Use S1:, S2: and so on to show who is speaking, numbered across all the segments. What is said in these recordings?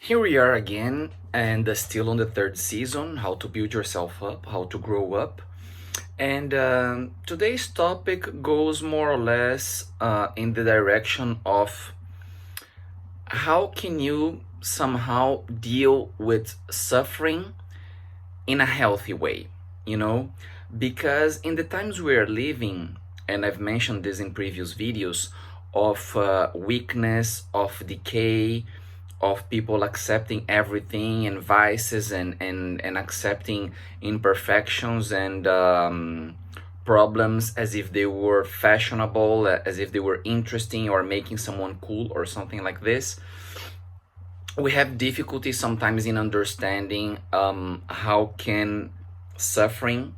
S1: Here we are again, and still on the third season, how to build yourself up, how to grow up. And today's topic goes more or less in the direction of how can you somehow deal with suffering in a healthy way, you know? Because in the times we are living, and I've mentioned this in previous videos, of weakness, of decay, of people accepting everything and vices and accepting imperfections and problems as if they were fashionable, as if they were interesting or making someone cool or something like this. We have difficulty sometimes in understanding how can suffering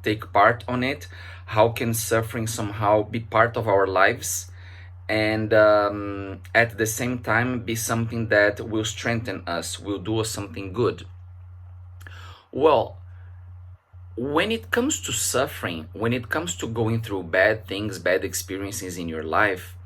S1: take part on it, how can suffering somehow be part of our lives, and at the same time be something that will strengthen us, will do us something good. Well, when it comes to suffering, when it comes to going through bad things, bad experiences in your life,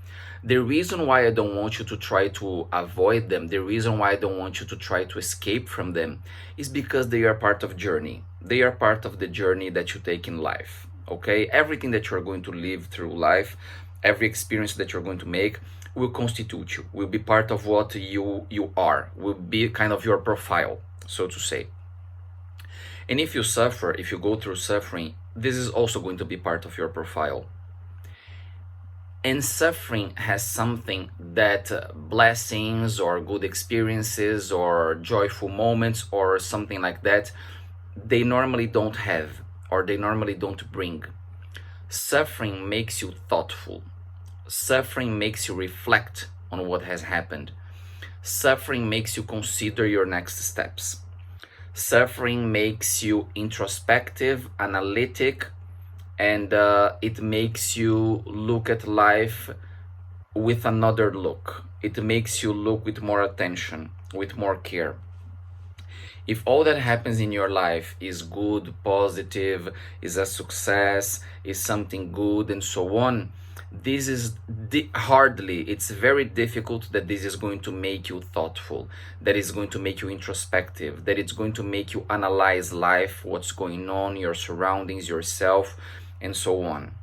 S1: the reason why I don't want you to try to avoid them, the reason why I don't want you to try to escape from them, is because they are part of journey. They are part of the journey that you take in life. Okay? Everything that you're going to live through life, every experience that you're going to make will constitute you, will be part of what you are, will be kind of your profile, so to say. And if you suffer, if you go through suffering, this is also going to be part of your profile. And suffering has something that blessings or good experiences or joyful moments or something like that, they normally don't have, or they normally don't bring. Suffering makes you thoughtful. Suffering makes you reflect on what has happened. Suffering makes you consider your next steps. Suffering makes you introspective, analytic, and it makes you look at life with another look. It makes you look with more attention, with more care. If all that happens in your life is good, positive, is a success, is something good, and so on, this is hardly, it's very difficult that this is going to make you thoughtful, that is going to make you introspective, that it's going to make you analyze life, what's going on, your surroundings, yourself, and so on.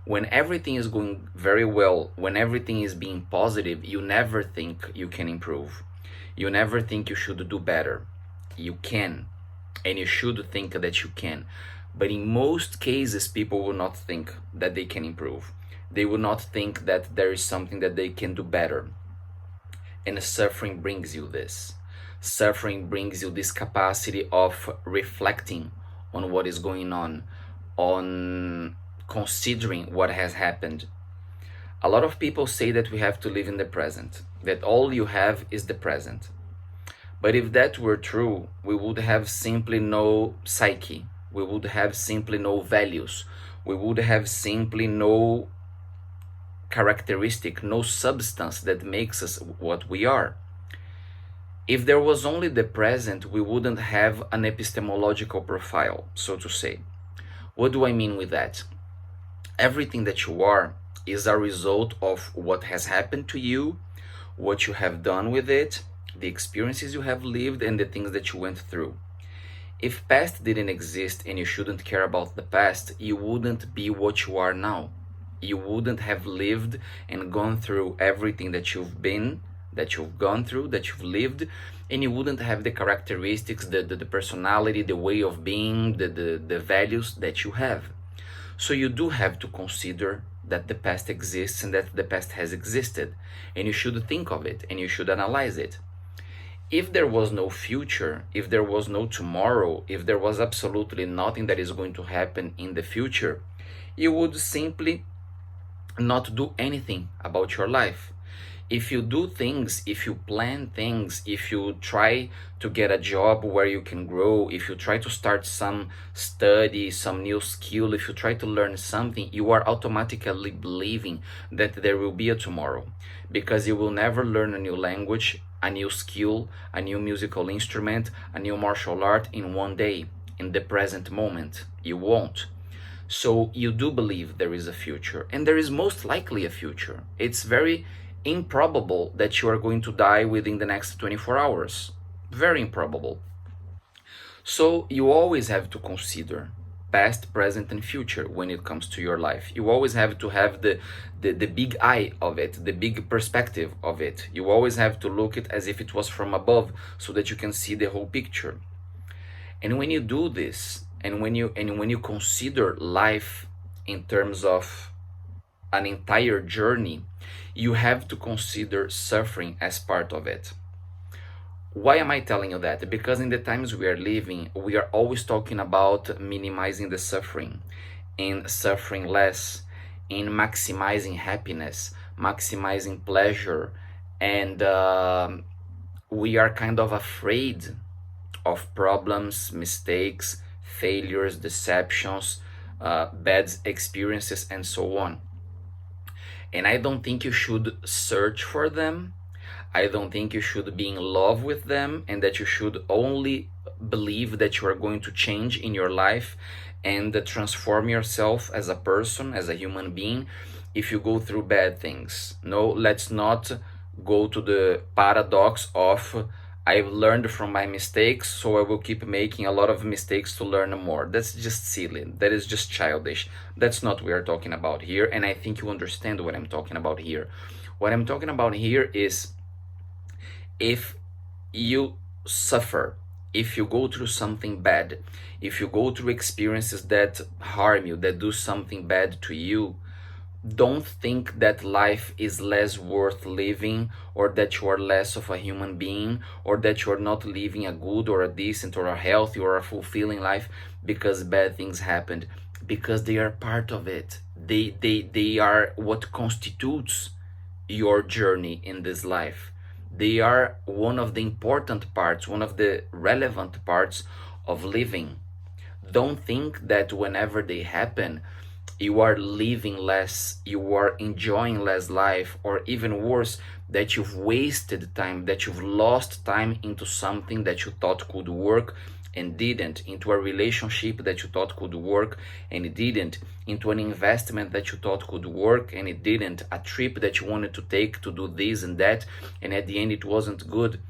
S1: When everything is going very well, when everything is being positive, you never think you can improve. You never think you should do better. You can, and you should think that you can. But in most cases, people will not think that they can improve. They will not think that there is something that they can do better. And suffering brings you this. Suffering brings you this capacity of reflecting on what is going on considering what has happened. A lot of people say that we have to live in the present, that all you have is the present. But if that were true, we would have simply no psyche. We would have simply no values. We would have simply no characteristic, no substance that makes us what we are. If there was only the present, we wouldn't have an epistemological profile, so to say. What do I mean with that? Everything that you are is a result of what has happened to you, what you have done with it, the experiences you have lived, and the things that you went through. If past didn't exist and you shouldn't care about the past, you wouldn't be what you are now. You wouldn't have lived and gone through everything that you've been, that you've gone through, that you've lived, and you wouldn't have the characteristics, the personality, the way of being, the values that you have. So you do have to consider that the past exists and that the past has existed, and you should think of it and you should analyze it. If there was no future, if there was no tomorrow, if there was absolutely nothing that is going to happen in the future, you would simply not do anything about your life. If you do things, if you plan things, if you try to get a job where you can grow, if you try to start some study, some new skill, if you try to learn something, you are automatically believing that there will be a tomorrow, because you will never learn a new language, a new skill, a new musical instrument, a new martial art in one day, in the present moment. You won't. So you do believe there is a future, and there is most likely a future. It's very improbable that you are going to die within the next 24 hours. Very improbable. So you always have to consider past, present, and future when it comes to your life. You always have to have the big eye of it, the big perspective of it. You always have to look it as if it was from above so that you can see the whole picture. And when you do this, and when you consider life in terms of an entire journey, you have to consider suffering as part of it. Why am I telling you that? Because in the times we are living, we are always talking about minimizing the suffering, in suffering less, in maximizing happiness, maximizing pleasure, and we are kind of afraid of problems, mistakes, failures, deceptions, bad experiences, and so on. And I don't think you should search for them. I don't think you should be in love with them, and that you should only believe that you are going to change in your life and transform yourself as a person, as a human being, if you go through bad things. No, let's not go to the paradox of I've learned from my mistakes, so I will keep making a lot of mistakes to learn more. That's just silly. That is just childish. That's not what we are talking about here, and I think you understand what I'm talking about here. What I'm talking about here is, if you suffer, if you go through something bad, if you go through experiences that harm you, that do something bad to you, don't think that life is less worth living, or that you are less of a human being, or that you are not living a good or a decent or a healthy or a fulfilling life because bad things happened. Because they are part of it. They are what constitutes your journey in this life. They are one of the important parts, one of the relevant parts of living. Don't think that whenever they happen, you are living less, you are enjoying less life, or even worse, that you've wasted time, that you've lost time into something that you thought could work and didn't, into a relationship that you thought could work and it didn't, into an investment that you thought could work and it didn't, a trip that you wanted to take to do this and that, and at the end it wasn't good.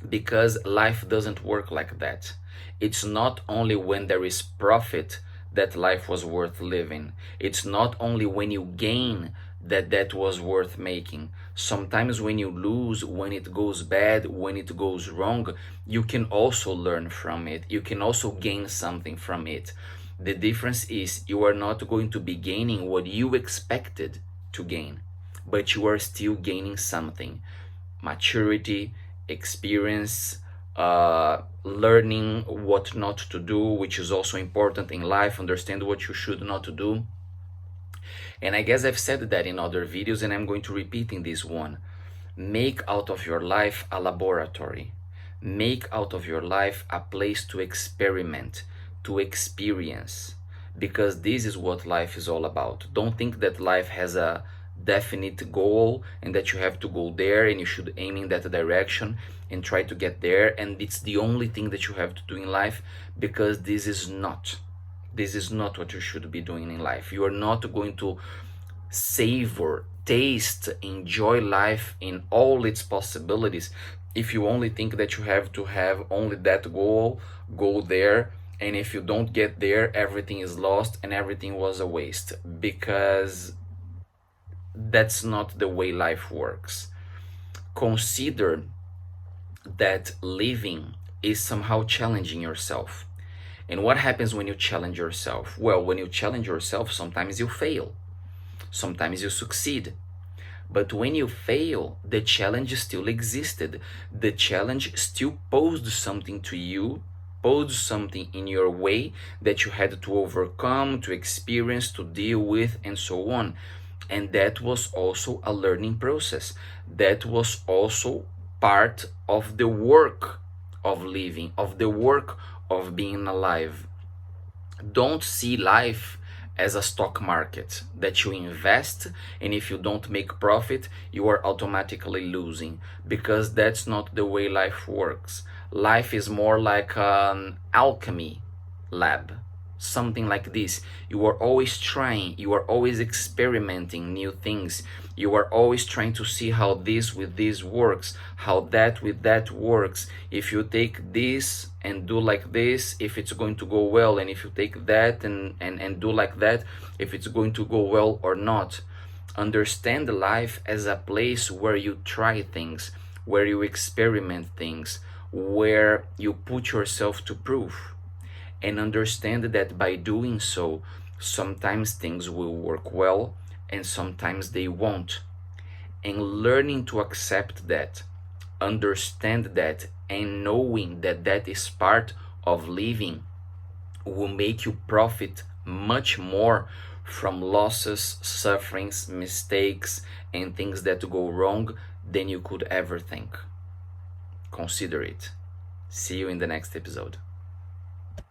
S1: Because life doesn't work like that. It's not only when there is profit that life was worth living. It's not only when you gain that that was worth making. Sometimes when you lose, when it goes bad, when it goes wrong, you can also learn from it. You can also gain something from it. The difference is you are not going to be gaining what you expected to gain, but you are still gaining something. Maturity, experience, learning what not to do, which is also important in life. Understand what you should not do. And I guess I've said that in other videos, and I'm going to repeat in this one. Make out of your life a laboratory. Make out of your life a place to experiment, to experience, because this is what life is all about. Don't think that life has a definite goal and that you have to go there and you should aim in that direction and try to get there, and it's the only thing that you have to do in life, because this is not what you should be doing in life. You are not going to savor, taste, enjoy life in all its possibilities if you only think that you have to have only that goal, go there, and if you don't get there, everything is lost and everything was a waste. Because that's not the way life works. Consider that living is somehow challenging yourself. And what happens when you challenge yourself? Well, when you challenge yourself, sometimes you fail, sometimes you succeed. But when you fail, the challenge still existed. The challenge still posed something to you, posed something in your way that you had to overcome, to experience, to deal with, and so on. And that was also a learning process. That was also part of the work of living, of the work of being alive. Don't see life as a stock market that you invest, and if you don't make profit, you are automatically losing, because that's not the way life works. Life is more like an alchemy lab, something like this. You are always trying, you are always experimenting new things, You are always trying to see how this with this works, how that with that works. If you take this and do like this, if it's going to go well, and if you take that and do like that, if it's going to go well or not. Understand life as a place where you try things, where you experiment things, where you put yourself to proof. And understand that by doing so, sometimes things will work well and sometimes they won't. And learning to accept that, understand that, and knowing that that is part of living will make you profit much more from losses, sufferings, mistakes, and things that go wrong than you could ever think. Consider it. See you in the next episode.